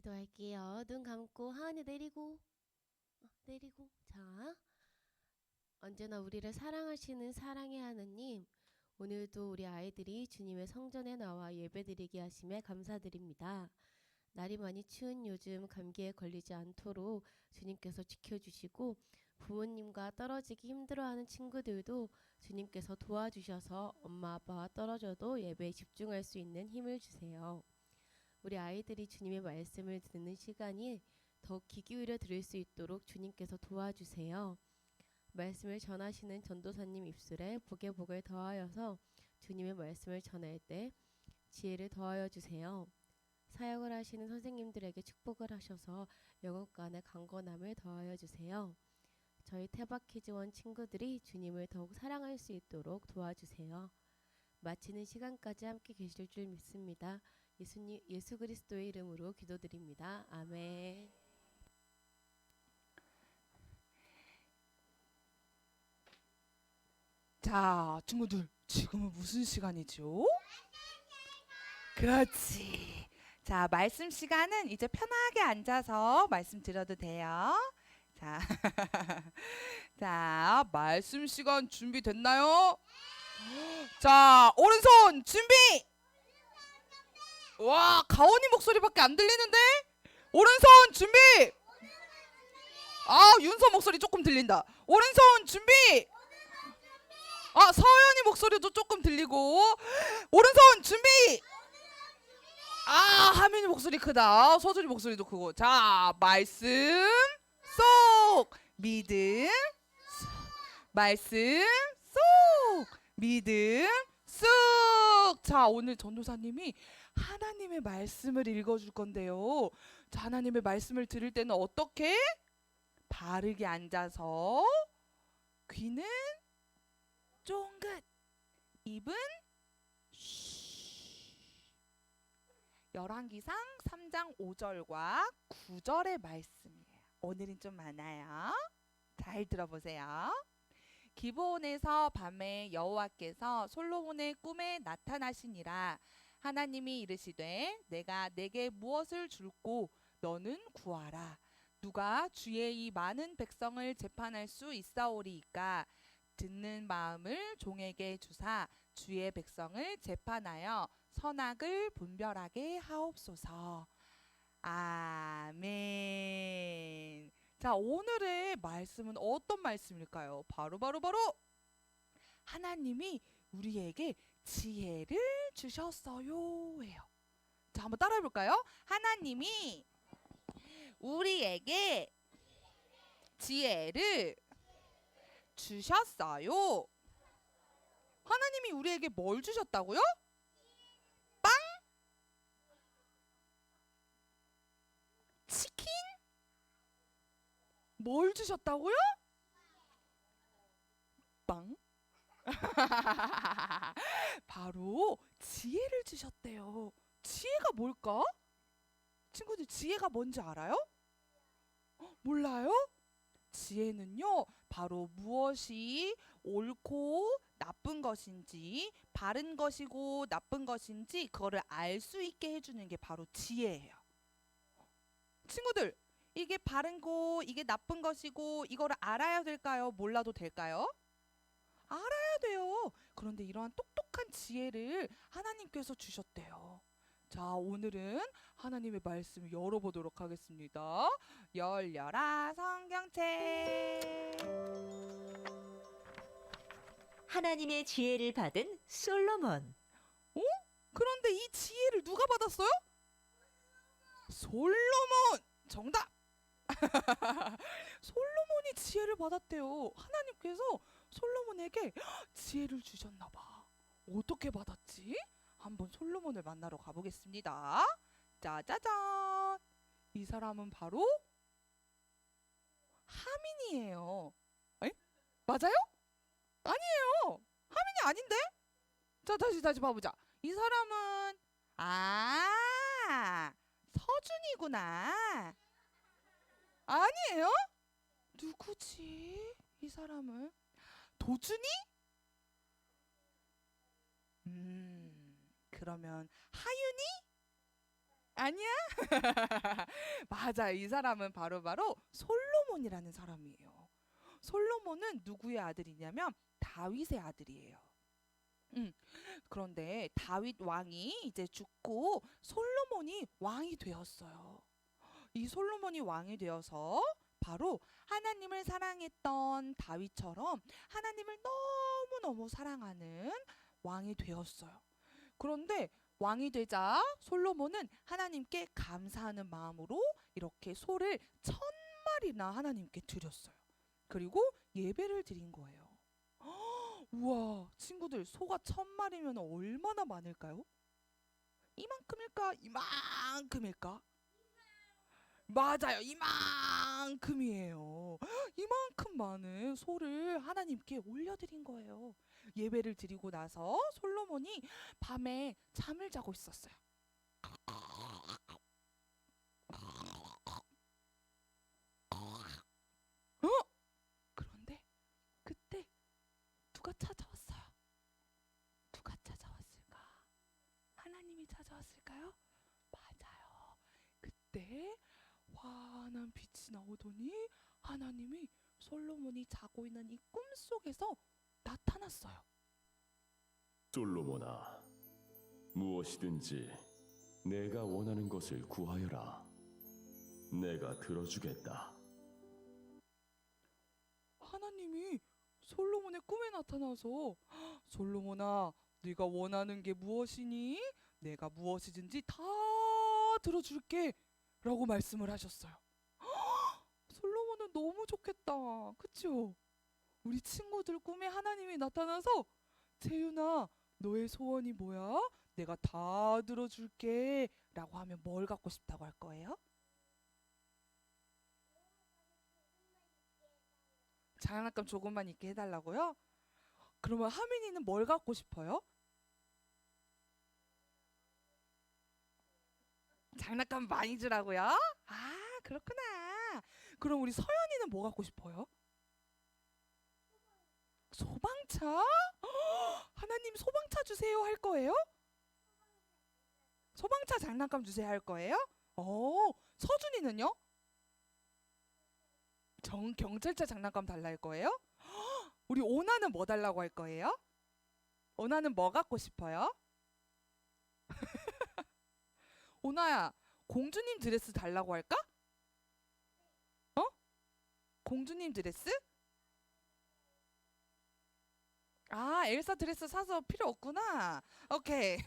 기도할게요. 눈 감고 하은이 내리고 자, 언제나 우리를 사랑하시는 사랑의 하느님, 오늘도 우리 아이들이 주님의 성전에 나와 예배드리게 하심에 감사드립니다. 날이 많이 추운 요즘 감기에 걸리지 않도록 주님께서 지켜주시고, 부모님과 떨어지기 힘들어하는 친구들도 주님께서 도와주셔서 엄마 아빠와 떨어져도 예배에 집중할 수 있는 힘을 주세요. 우리 아이들이 주님의 말씀을 듣는 시간이 더욱 귀 기울여 들을 수 있도록 주님께서 도와주세요. 말씀을 전하시는 전도사님 입술에 복의 복을 더하여서 주님의 말씀을 전할 때 지혜를 더하여 주세요. 사역을 하시는 선생님들에게 축복을 하셔서 영업간의 강건함을 더하여 주세요. 저희 태박키즈원 친구들이 주님을 더욱 사랑할 수 있도록 도와주세요. 마치는 시간까지 함께 계실 줄 믿습니다. 예수 그리스도의 이름으로 기도드립니다. 아멘. 자, 친구들, 지금은 무슨 시간이죠? 그렇지. 자, 말씀 시간은 이제 편하게 앉아서 말씀 드려도 돼요. 자, 자, 말씀 시간 준비됐나요? 자, 오른손 준비! 와, 가온이 목소리밖에 안 들리는데? 오른손 준비! 아, 윤서 목소리 조금 들린다. 오른손 준비! 아, 서연이 목소리도 조금 들리고. 오른손 준비! 아, 하민이 목소리 크다. 서준이 목소리도 크고. 자, 말씀 쏙! 믿음 말씀 쏙! 믿음 쏙! 자, 오늘 전도사님이 하나님의 말씀을 읽어줄 건데요. 자, 하나님의 말씀을 들을 때는 어떻게? 바르게 앉아서, 귀는 쫑긋, 입은 쉬. 열왕기상 3장 5절과 9절의 말씀이에요. 오늘은 좀 많아요. 잘 들어보세요. 기브온에서 밤에 여호와께서 솔로몬의 꿈에 나타나시니라. 하나님이 이르시되 내가 내게 무엇을 줄고 너는 구하라. 누가 주의 이 많은 백성을 재판할 수 있사오리이까. 듣는 마음을 종에게 주사 주의 백성을 재판하여 선악을 분별하게 하옵소서. 아멘. 자, 오늘의 말씀은 어떤 말씀일까요? 바로 하나님이 우리에게 지혜를 주셨어요 해요. 자, 한번 따라해 볼까요? 하나님이 우리에게 지혜를 주셨어요. 하나님이 우리에게 뭘 주셨다고요? 빵? 치킨? 뭘 주셨다고요? 빵? 바로 지혜를 주셨대요. 지혜가 뭘까? 친구들, 지혜가 뭔지 알아요? 몰라요? 지혜는요, 바로 무엇이 옳고 나쁜 것인지, 바른 것이고 나쁜 것인지 그거를 알 수 있게 해주는 게 바로 지혜예요. 친구들, 이게 바른 거, 이게 나쁜 것이고 이거를 알아야 될까요? 몰라도 될까요? 알아야 돼요. 그런데 이러한 똑똑한 지혜를 하나님께서 주셨대요. 자, 오늘은 하나님의 말씀을 열어보도록 하겠습니다. 열려라 성경책. 하나님의 지혜를 받은 솔로몬. 어? 그런데 이 지혜를 누가 받았어요? 솔로몬. 정답. 솔로몬이 지혜를 받았대요. 하나님께서 솔로몬에게 지혜를 주셨나 봐. 어떻게 받았지? 한번 솔로몬을 만나러 가보겠습니다. 짜자잔. 이 사람은 바로 하민이에요. 에? 맞아요? 아니에요. 하민이 아닌데? 자, 다시 봐보자. 이 사람은 서준이구나. 아니에요? 누구지? 이 사람은 도준이? 그러면 하윤이? 아니야? 맞아. 이 사람은 바로 솔로몬이라는 사람이에요. 솔로몬은 누구의 아들이냐면 다윗의 아들이에요. 그런데 다윗 왕이 이제 죽고 솔로몬이 왕이 되었어요. 이 솔로몬이 왕이 되어서 바로 하나님을 사랑했던 다윗처럼 하나님을 너무너무 사랑하는 왕이 되었어요. 그런데 왕이 되자 솔로몬은 하나님께 감사하는 마음으로 이렇게 소를 1,000마리나 하나님께 드렸어요. 그리고 예배를 드린 거예요. 우와, 친구들, 소가 1,000마리면 얼마나 많을까요? 이만큼일까? 이만큼일까? 맞아요, 이만큼이에요. 이만큼 많은 소를 하나님께 올려드린 거예요. 예배를 드리고 나서 솔로몬이 밤에 잠을 자고 있었어요. 그런데 그때 누가 찾아왔어요? 누가 찾아왔을까? 하나님이 찾아왔을까요? 맞아요. 그때 환한 빛이 나오더니 하나님이 솔로몬이 자고 있는 이 꿈속에서 나타났어요. 솔로몬아, 무엇이든지 내가 원하는 것을 구하여라. 내가 들어주겠다. 하나님이 솔로몬의 꿈에 나타나서 솔로몬아, 네가 원하는 게 무엇이니? 내가 무엇이든지 다 들어줄게 라고 말씀을 하셨어요. 솔로몬은 너무 좋겠다. 그쵸? 우리 친구들 꿈에 하나님이 나타나서 재윤아, 너의 소원이 뭐야? 내가 다 들어줄게 라고 하면 뭘 갖고 싶다고 할 거예요? 장난감 조금만 있게 해달라고요? 그러면 하민이는 뭘 갖고 싶어요? 장난감 많이 주라고요? 아, 그렇구나. 그럼 우리 서연이는 뭐 갖고 싶어요? 소방차? 하나님 소방차 주세요 할 거예요? 소방차 장난감 주세요 할 거예요? 서준이는요? 경찰차 장난감 달라 할 거예요? 우리 오나는 뭐 달라고 할 거예요? 오나는 뭐 갖고 싶어요? 오나야, 공주님 드레스 달라고 할까? 공주님 드레스? 아, 엘사 드레스 사서 필요 없구나. 오케이.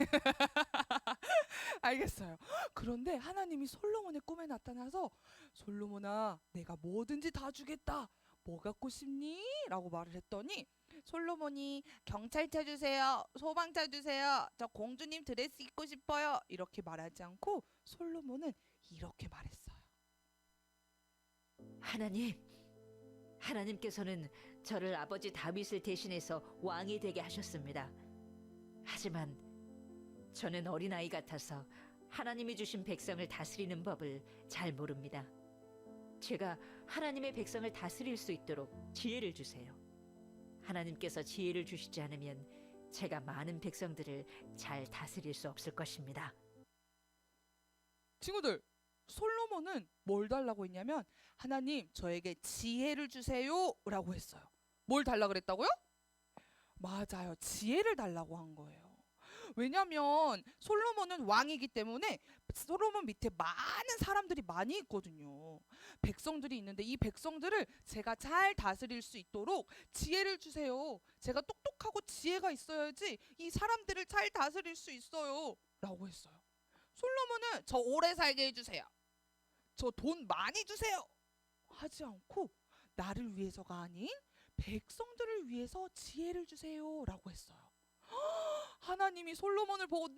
알겠어요. 그런데 하나님이 솔로몬의 꿈에 나타나서 솔로몬아, 내가 뭐든지 다 주겠다. 뭐 갖고 싶니? 라고 말을 했더니 솔로몬이 경찰차 주세요. 소방차 주세요. 저 공주님 드레스 입고 싶어요. 이렇게 말하지 않고 솔로몬은 이렇게 말했어요. 하나님께서는 저를 아버지 다윗을 대신해서 왕이 되게 하셨습니다. 하지만 저는 어린아이 같아서 하나님이 주신 백성을 다스리는 법을 잘 모릅니다. 제가 하나님의 백성을 다스릴 수 있도록 지혜를 주세요. 하나님께서 지혜를 주시지 않으면 제가 많은 백성들을 잘 다스릴 수 없을 것입니다. 친구들, 솔로몬은 뭘 달라고 했냐면 하나님, 저에게 지혜를 주세요 라고 했어요. 뭘 달라 그랬다고요? 맞아요. 지혜를 달라고 한 거예요. 왜냐면 솔로몬은 왕이기 때문에 솔로몬 밑에 많은 사람들이 많이 있거든요. 백성들이 있는데 이 백성들을 제가 잘 다스릴 수 있도록 지혜를 주세요. 제가 똑똑하고 지혜가 있어야지 이 사람들을 잘 다스릴 수 있어요 라고 했어요. 솔로몬은 저 오래 살게 해주세요. 저 돈 많이 주세요. 하지 않고 나를 위해서가 아닌 백성들을 위해서 지혜를 주세요 라고 했어요. 하나님이 솔로몬을 보고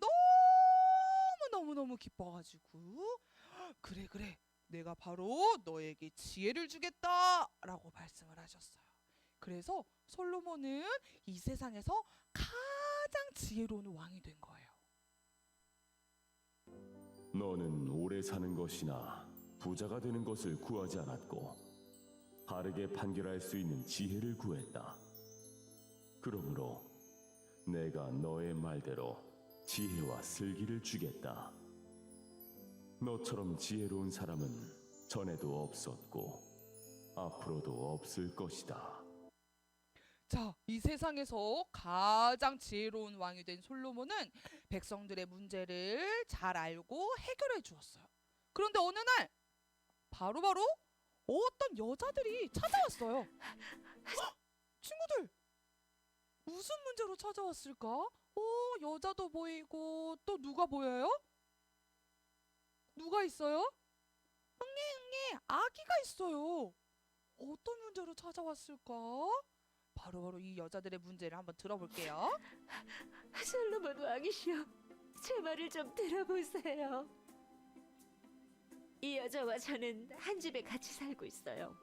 너무너무 기뻐가지고 그래 내가 바로 너에게 지혜를 주겠다 라고 말씀을 하셨어요. 그래서 솔로몬은 이 세상에서 가장 지혜로운 왕이 된 거예요. 너는 오래 사는 것이나 부자가 되는 것을 구하지 않았고 바르게 판결할 수 있는 지혜를 구했다. 그러므로 내가 너의 말대로 지혜와 슬기를 주겠다. 너처럼 지혜로운 사람은 전에도 없었고 앞으로도 없을 것이다. 자, 이 세상에서 가장 지혜로운 왕이 된 솔로몬은 백성들의 문제를 잘 알고 해결해 주었어요. 그런데 어느 날 바로바로 어떤 여자들이 찾아왔어요. 헉! 친구들, 무슨 문제로 찾아왔을까? 여자도 보이고 또 누가 보여요? 누가 있어요? 응애, 아기가 있어요. 어떤 문제로 찾아왔을까? 바로바로 이 여자들의 문제를 한번 들어볼게요. 솔로몬 왕이시여, 제 말을 좀 들어보세요. 이 여자와 저는 한 집에 같이 살고 있어요.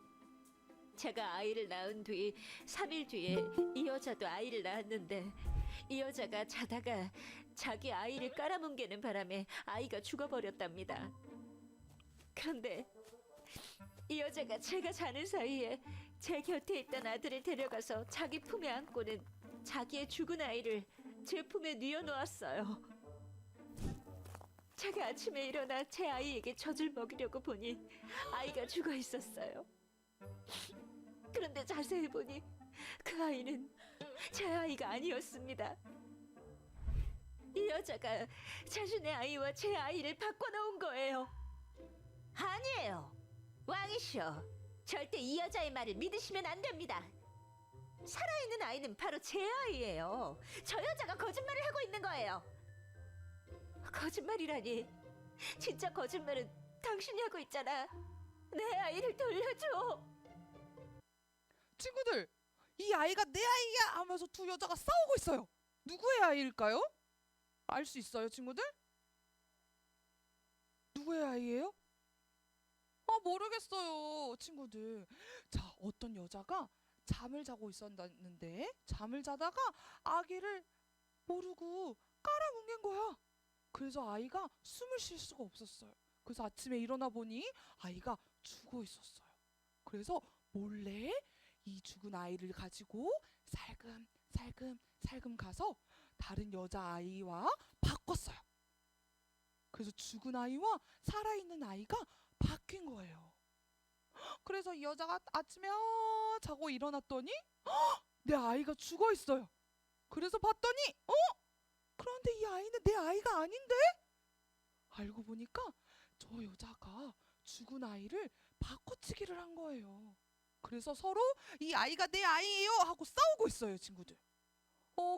제가 아이를 낳은 뒤 3일 뒤에 이 여자도 아이를 낳았는데 이 여자가 자다가 자기 아이를 깔아뭉개는 바람에 아이가 죽어버렸답니다. 그런데 이 여자가 제가 자는 사이에 제 곁에 있던 아들을 데려가서 자기 품에 안고는 자기의 죽은 아이를 제 품에 뉘어놓았어요. 제가 아침에 일어나 제 아이에게 젖을 먹이려고 보니 아이가 죽어 있었어요. 그런데 자세히 보니 그 아이는 제 아이가 아니었습니다. 이 여자가 자신의 아이와 제 아이를 바꿔놓은 거예요. 아니에요. 왕이시여, 절대 이 여자의 말을 믿으시면 안 됩니다. 살아있는 아이는 바로 제 아이예요. 저 여자가 거짓말을 하고 있는 거예요. 거짓말이라니. 진짜 거짓말은 당신이 하고 있잖아. 내 아이를 돌려줘. 친구들, 이 아이가 내 아이야 하면서 두 여자가 싸우고 있어요. 누구의 아이일까요? 알 수 있어요, 친구들? 누구의 아이예요? 모르겠어요, 친구들. 자, 어떤 여자가 잠을 자고 있었는데 잠을 자다가 아기를 모르고 깔아뭉갠 거야. 그래서 아이가 숨을 쉴 수가 없었어요. 그래서 아침에 일어나 보니 아이가 죽어 있었어요. 그래서 몰래 이 죽은 아이를 가지고 살금 가서 다른 여자 아이와 바꿨어요. 그래서 죽은 아이와 살아있는 아이가 바뀐 거예요. 그래서 이 여자가 아침에 자고 일어났더니 내 아이가 죽어 있어요. 그래서 봤더니 그런데 이 아이는 내 아이가 아닌데? 알고 보니까 저 여자가 죽은 아이를 바꿔치기를 한 거예요. 그래서 서로 이 아이가 내 아이예요 하고 싸우고 있어요, 친구들.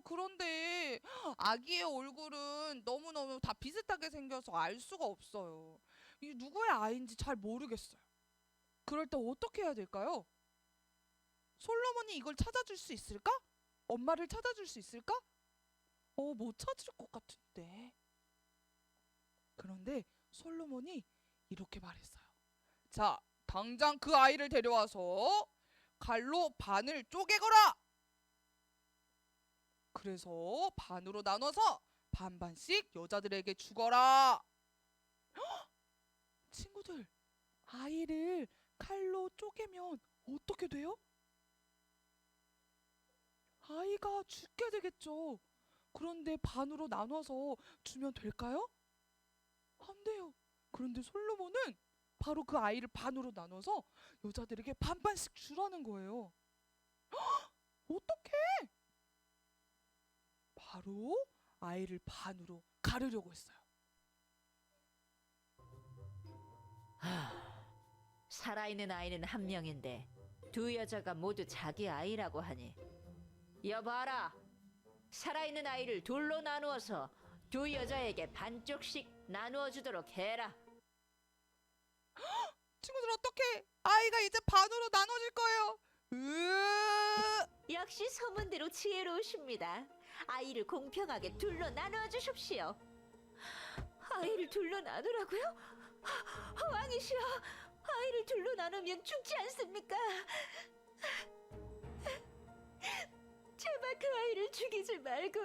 그런데 아기의 얼굴은 너무너무 다 비슷하게 생겨서 알 수가 없어요. 이 누구의 아이인지 잘 모르겠어요. 그럴 때 어떻게 해야 될까요? 솔로몬이 이걸 찾아줄 수 있을까? 엄마를 찾아줄 수 있을까? 못 찾을 것 같은데. 그런데 솔로몬이 이렇게 말했어요. 자, 당장 그 아이를 데려와서 칼로 반을 쪼개거라. 그래서 반으로 나눠서 반반씩 여자들에게 주거라. 친구들, 아이를 칼로 쪼개면 어떻게 돼요? 아이가 죽게 되겠죠. 그런데 반으로 나눠서 주면 될까요? 안 돼요. 그런데 솔로몬은 바로 그 아이를 반으로 나눠서 여자들에게 반반씩 주라는 거예요. 어떻게? 바로 아이를 반으로 가르려고 했어요. 살아있는 아이는 한 명인데 두 여자가 모두 자기 아이라고 하니, 여봐라, 살아있는 아이를 둘로 나누어서 두 여자에게 반쪽씩 나누어 주도록 해라. 친구들, 어떻게? 아이가 이제 반으로 나눠질 거예요. 역시 소문대로 지혜로우십니다. 아이를 공평하게 둘로 나누어 주십시오. 아이를 둘로 나누라고요? 왕이시여, 아이를 둘로 나누면 죽지 않습니까? 제발 그 아이를 죽이지 말고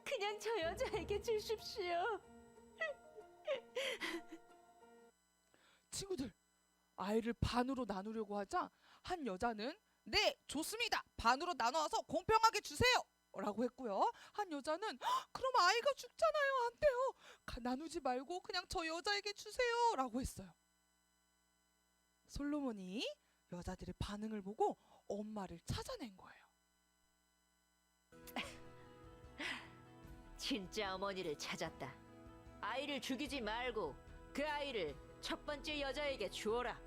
그냥 저 여자에게 주십시오. 친구들, 아이를 반으로 나누려고 하자 한 여자는 네, 좋습니다. 반으로 나눠서 공평하게 주세요. 라고 했고요. 한 여자는 그럼 아이가 죽잖아요. 안 돼요. 나누지 말고 그냥 저 여자에게 주세요. 라고 했어요. 솔로몬이 여자들의 반응을 보고 엄마를 찾아낸 거예요. 진짜 어머니를 찾았다. 아이를 죽이지 말고 그 아이를 첫 번째 여자에게 주어라.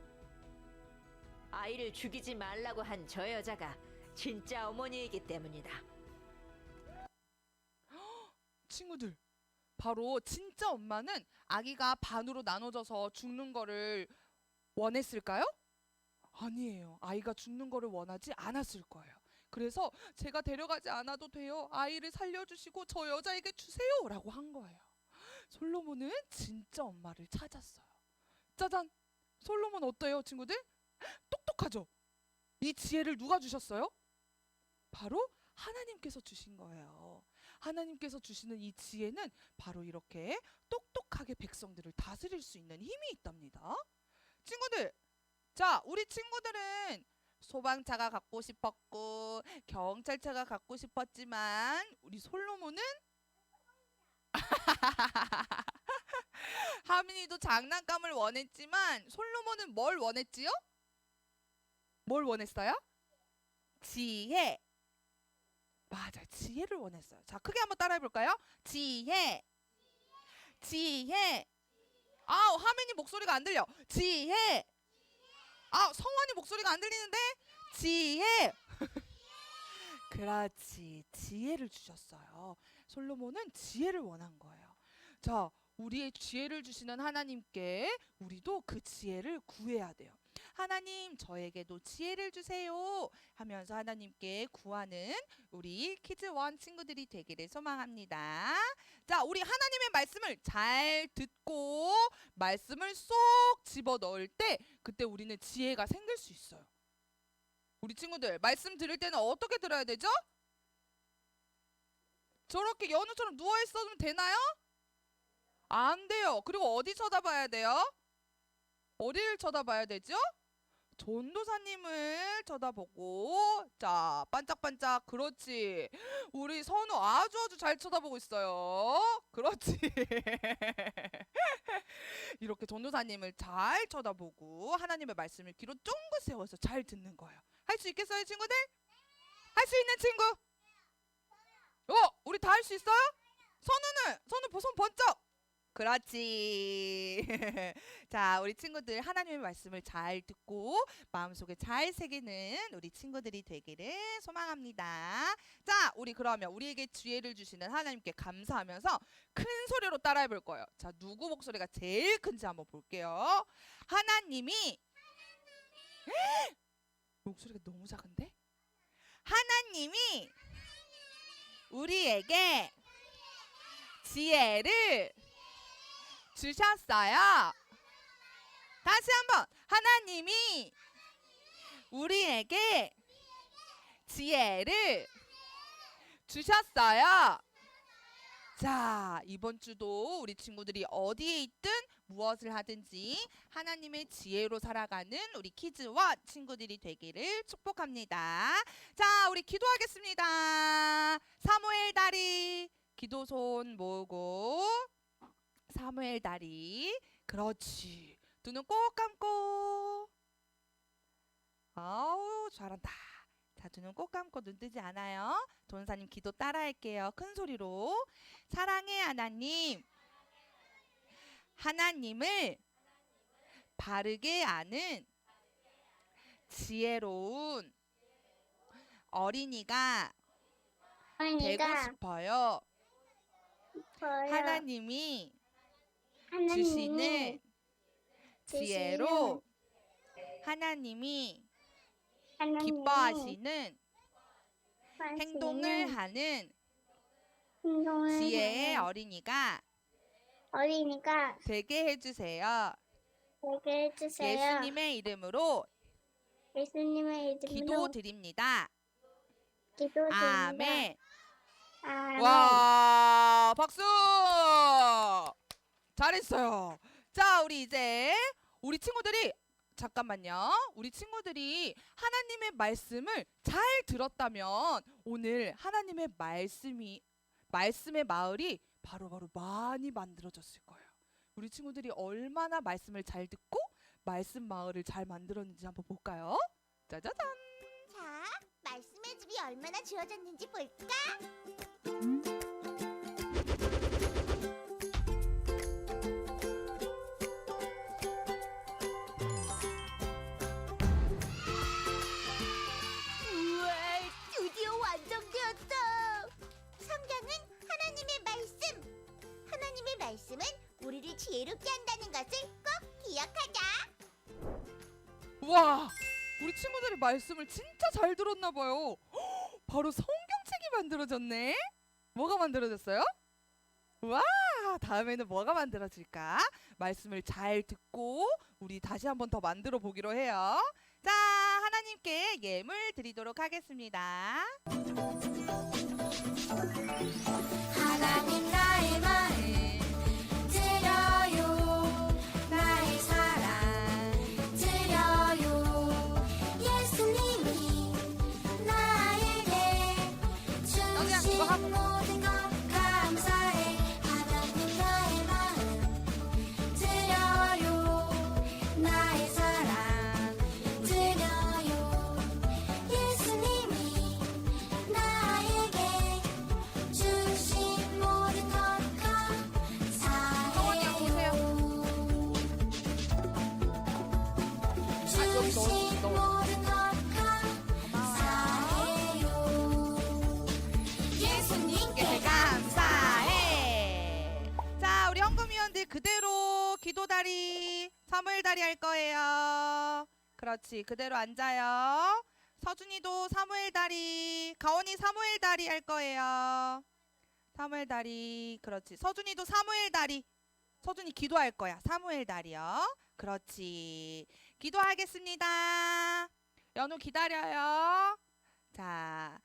아이를 죽이지 말라고 한 저 여자가 진짜 어머니이기 때문이다. 친구들, 바로 진짜 엄마는 아기가 반으로 나눠져서 죽는 거를 원했을까요? 아니에요. 아이가 죽는 거를 원하지 않았을 거예요. 그래서 제가 데려가지 않아도 돼요. 아이를 살려주시고 저 여자에게 주세요. 라고 한 거예요. 솔로몬은 진짜 엄마를 찾았어요. 짜잔! 솔로몬 어때요, 친구들? 똑똑하죠? 이 지혜를 누가 주셨어요? 바로 하나님께서 주신 거예요. 하나님께서 주시는 이 지혜는 바로 이렇게 똑똑하게 백성들을 다스릴 수 있는 힘이 있답니다. 친구들, 자, 우리 친구들은 소방차가 갖고 싶었고 경찰차가 갖고 싶었지만 우리 솔로몬은 하민이도 장난감을 원했지만 솔로몬은 뭘 원했지요? 뭘 원했어요? 지혜. 맞아요. 지혜를 원했어요. 자, 크게 한번 따라해 볼까요? 지혜. 지혜. 하민이 목소리가 안 들려. 지혜. 성환이 목소리가 안 들리는데? 지혜. 그렇지. 지혜를 주셨어요. 솔로몬은 지혜를 원한 거예요. 자, 우리의 지혜를 주시는 하나님께 우리도 그 지혜를 구해야 돼요. 하나님, 저에게도 지혜를 주세요 하면서 하나님께 구하는 우리 키즈원 친구들이 되기를 소망합니다. 자, 우리 하나님의 말씀을 잘 듣고 말씀을 쏙 집어넣을 때 그때 우리는 지혜가 생길 수 있어요. 우리 친구들, 말씀 들을 때는 어떻게 들어야 되죠? 저렇게 연우처럼 누워있어도 되나요? 안 돼요. 그리고 어디 쳐다봐야 돼요? 어디를 쳐다봐야 되죠? 전도사님을 쳐다보고, 자, 반짝반짝. 그렇지. 우리 선우 아주 잘 쳐다보고 있어요. 그렇지. 이렇게 전도사님을 잘 쳐다보고 하나님의 말씀을 귀로 쫑긋 세워서 잘 듣는 거예요. 할 수 있겠어요, 친구들? 할 수 있는 친구? 우리 다 할 수 있어요? 선우 손 번쩍. 그렇지. 자, 우리 친구들 하나님의 말씀을 잘 듣고 마음속에 잘 새기는 우리 친구들이 되기를 소망합니다. 자, 우리 그러면 우리에게 지혜를 주시는 하나님께 감사하면서 큰 소리로 따라해 볼 거예요. 자, 누구 목소리가 제일 큰지 한번 볼게요. 하나님이 목소리가 너무 작은데? 하나님이 우리에게 지혜를 주셨어요. 다시 한번. 하나님이 우리에게 지혜를 주셨어요. 자, 이번 주도 우리 친구들이 어디에 있든 무엇을 하든지 하나님의 지혜로 살아가는 우리 키즈와 친구들이 되기를 축복합니다. 자, 우리 기도하겠습니다. 사무엘 다리, 기도손 모으고 사무엘 다리. 그렇지. 두 눈 꼭 감고. 아우, 잘한다. 자, 두 눈 꼭 감고 눈 뜨지 않아요. 전사님 기도 따라할게요. 큰 소리로. 사랑의 하나님, 하나님을 바르게 아는 지혜로운 어린이가 되고 싶어요. 하나님이 주시는 지혜로 하나님이 기뻐하시는 행동을 하는 지혜의 어린이가 되게 해주세요. 예수님의 이름으로 기도드립니다. 아멘. 와, 박수! 잘했어요. 자, 우리 이제 우리 친구들이 잠깐만요. 우리 친구들이 하나님의 말씀을 잘 들었다면 오늘 하나님의 말씀의 마을이 바로바로 많이 만들어졌을 거예요. 우리 친구들이 얼마나 말씀을 잘 듣고 말씀 마을을 잘 만들었는지 한번 볼까요? 짜자잔. 자, 말씀의 집이 얼마나 지어졌는지 볼까? 우와, 드디어 완성되었다. 성경은 하나님의 말씀. 하나님의 말씀은 우리를 지혜롭게 한다는 것을 꼭 기억하자. 와, 우리 친구들이 말씀을 진짜 잘 들었나 봐요. 바로 성경책이 만들어졌네. 뭐가 만들어졌어요? 와, 다음에는 뭐가 만들어질까? 말씀을 잘 듣고 우리 다시 한번 더 만들어 보기로 해요. 자, 하나님께 예물 드리도록 하겠습니다. 하나님 나의 마음 드려요. 나의 사랑 드려요. 예수님이 나에게 주신 모든 것 감사해. 하나님 나의 마음 드려요. 나의 사랑 드려요. 예수님이 나에게 주신 모든 것 성원이 형 보세요. 감사해요. 주신 넣어. 모든 것 감사해요. 예수님께 감사해. 자, 우리 헌금위원들 그대로 기도다리, 사무엘다리 할 거예요. 그렇지, 그대로 앉아요. 서준이도 사무엘다리, 가온이 사무엘다리 할 거예요. 사무엘다리, 그렇지. 서준이도 사무엘다리. 서준이 기도할 거야. 사무엘다리요. 그렇지. 기도하겠습니다. 연우 기다려요. 자,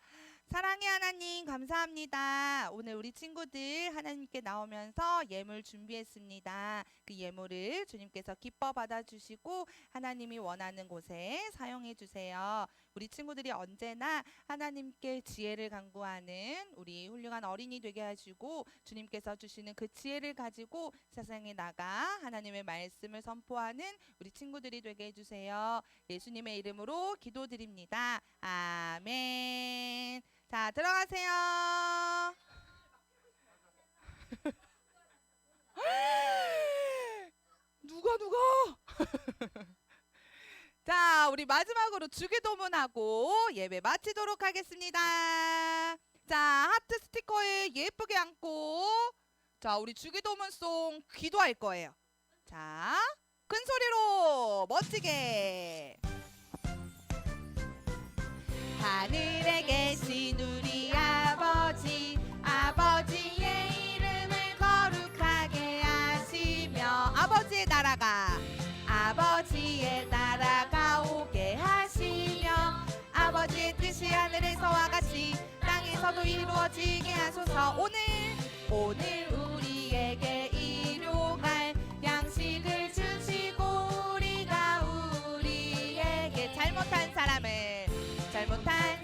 사랑의 하나님 감사합니다. 오늘 우리 친구들 하나님께 나오면서 예물 준비했습니다. 그 예물을 주님께서 기뻐 받아주시고 하나님이 원하는 곳에 사용해 주세요. 우리 친구들이 언제나 하나님께 지혜를 간구하는 우리 훌륭한 어린이 되게 하시고 주님께서 주시는 그 지혜를 가지고 세상에 나가 하나님의 말씀을 선포하는 우리 친구들이 되게 해주세요. 예수님의 이름으로 기도드립니다. 아멘. 자, 들어가세요. 누가? 자, 우리 마지막으로 주기도문하고 예배 마치도록 하겠습니다. 자, 하트 스티커에 예쁘게 안고 자, 우리 주기도문송 기도할 거예요. 자, 큰 소리로 멋지게. 하늘에 계신 우리 아버지, 아버지의 이름을 거룩하게 하시며 아버지의 나라가 오게 하시며 아버지의 뜻이 하늘에서와 같이 땅에서도 이루어지게 하소서. 오늘 우리에게 일용할 양식을 주시고 우리가 우리에게 잘못한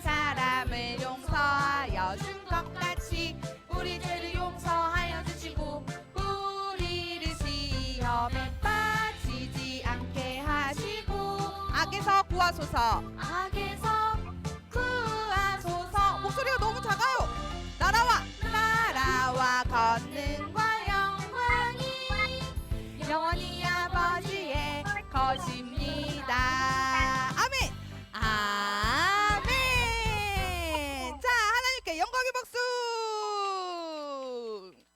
사람을 용서하여 준 것 같이 우리 죄를 용서하여 주시고 우리를 시험에 빠지지 않게 하시고 악에서 구하소서. 목소리가 너무 작아요. 나라와 권능과 영광이 영원히 아버지의 것입니다.